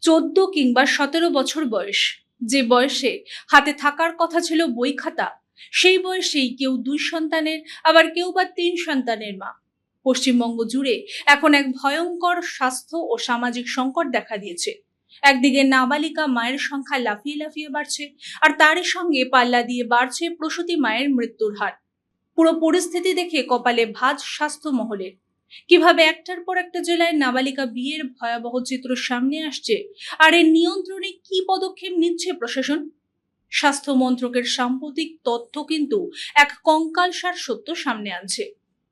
14 কিংবা 17 বছর বয়স, যে বয়সে হাতে থাকার কথা ছিল বই খাতা, সেই বয়সেই কেউ 2 সন্তানের, আবার কেউ বা 3 সন্তানের মা। পশ্চিমবঙ্গ জুড়ে এখন এক ভয়ঙ্কর স্বাস্থ্য ও সামাজিক সংকট দেখা দিয়েছে। একদিকে নাবালিকা মায়ের সংখ্যা লাফিয়ে লাফিয়ে বাড়ছে, আর তারই সঙ্গে পাল্লা দিয়ে বাড়ছে প্রসূতি মায়ের মৃত্যুর হার। পুরো পরিস্থিতি দেখে কপালে ভাঁজ স্বাস্থ্য মহলের। কিভাবে একটার পর একটা জেলায় নাবালিকা বিয়ের ভয়াবহ চিত্র সামনে আসছে, আর এর নিয়ন্ত্রণে কি পদক্ষেপ নিচ্ছে প্রশাসন? স্বাস্থ্য মন্ত্রকের সাম্প্রতিক তথ্য কিন্তু এক কঙ্কালসার সত্য সামনে আনছে।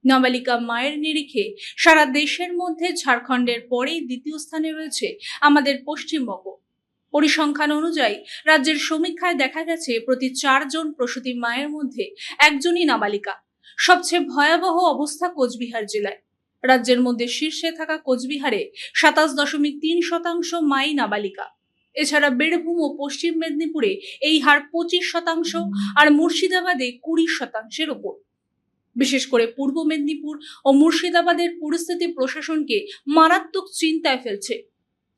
নাবালিকা মায়ের নিরিখে সারা দেশের মধ্যে ঝাড়খণ্ডের পরেই দ্বিতীয় স্থানে রয়েছে আমাদের পশ্চিমবঙ্গ। পরিসংখ্যান অনুযায়ী রাজ্যের সমীক্ষায় দেখা গেছে প্রতি 4 জন প্রসূতি মায়ের মধ্যে একজনই নাবালিকা। সবচেয়ে ভয়াবহ অবস্থা কোচবিহার জেলায়। রাজ্যের মধ্যে শীর্ষে থাকা কোচবিহারে 27.3% মাই নাবালিকা। এছাড়া বীরভূম ও পশ্চিম মেদিনীপুরে এই হার 25%, আর মুর্শিদাবাদে 20%-এর ওপর। বিশেষ করে পূর্ব মেদিনীপুর ও মুর্শিদাবাদের পরিস্থিতি প্রশাসনকে মারাত্মক চিন্তায় ফেলছে।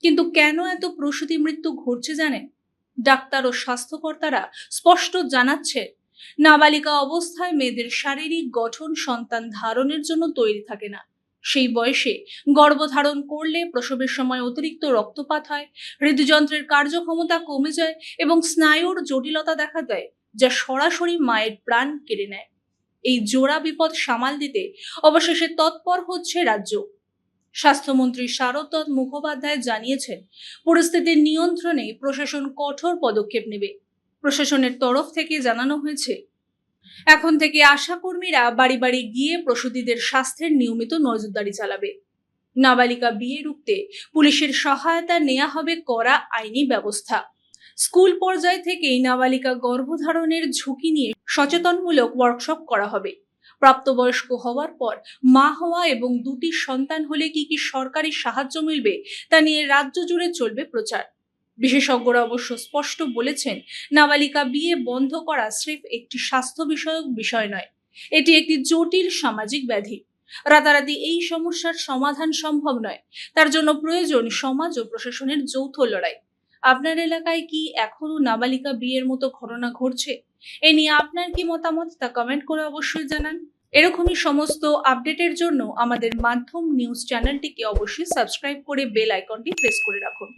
কিন্তু কেন এত প্রসূতি মৃত্যু ঘটছে জানেন? ডাক্তার ও স্বাস্থ্যকর্তারা স্পষ্ট জানাচ্ছে, নাবালিকা অবস্থায় মেয়েদের শারীরিক গঠন সন্তান ধারণের জন্য তৈরি থাকে না। সেই বয়সে গর্ভধারণ করলে প্রসবের সময় অতিরিক্ত রক্তপাত হয়, হৃদযন্ত্রের কার্যক্ষমতা কমে যায় এবং স্নায়ুর জটিলতা দেখা দেয়, যা সরাসরি মায়ের প্রাণ কেড়ে নেয়। এই জোড়া বিপদ সামাল দিতে অবশেষে তৎপর হচ্ছে রাজ্য। স্বাস্থ্যমন্ত্রী শারদ মুখোপাধ্যায় জানিয়েছেন, পরিস্থিতির নিয়ন্ত্রণে প্রশাসন কঠোর পদক্ষেপ নেবে। প্রশাসনের তরফ থেকে জানানো হয়েছে, এখন থেকে আশাকর্মীরা বাড়ি বাড়ি গিয়ে প্রসূতিদের স্বাস্থ্যের নিয়মিত নজরদারি চালাবে। নাবালিকা বিয়ে রুখতে পুলিশের সহায়তা নেওয়া হবে কড়া আইনি ব্যবস্থা। স্কুল পর্যায় থেকেই নাবালিকা গর্ভধারণের ঝুঁকি নিয়ে সচেতনমূলক ওয়ার্কশপ করা হবে। প্রাপ্তবয়স্ক হওয়ার পর মা হওয়া এবং 2টি সন্তান হলে কি কি সরকারি সাহায্য মিলবে তা নিয়ে রাজ্য জুড়ে চলবে প্রচার। বিশেষজ্ঞরা অবশ্য স্পষ্ট বলেছেন, নাবালিকা বিয়ে বন্ধ করা স্রেফ একটি স্বাস্থ্য বিষয়ক বিষয় নয়, এটি একটি জটিল সামাজিক ব্যাধি। রাতারাতি এই সমস্যার সমাধান সম্ভব নয়, তার জন্য প্রয়োজন সমাজ ও প্রশাসনের যৌথ লড়াই। আপনার এলাকায় কি এখনো নাবালিকা বিয়ের মতো ঘটনা ঘটছে? এ নিয়ে আপনার কি মতামত তা কমেন্ট করে অবশ্যই জানান। এরকমই সমস্ত আপডেটের জন্য আমাদের মাধ্যম নিউজ চ্যানেলটিকে অবশ্যই সাবস্ক্রাইব করে বেল আইকনটি প্রেস করে রাখুন।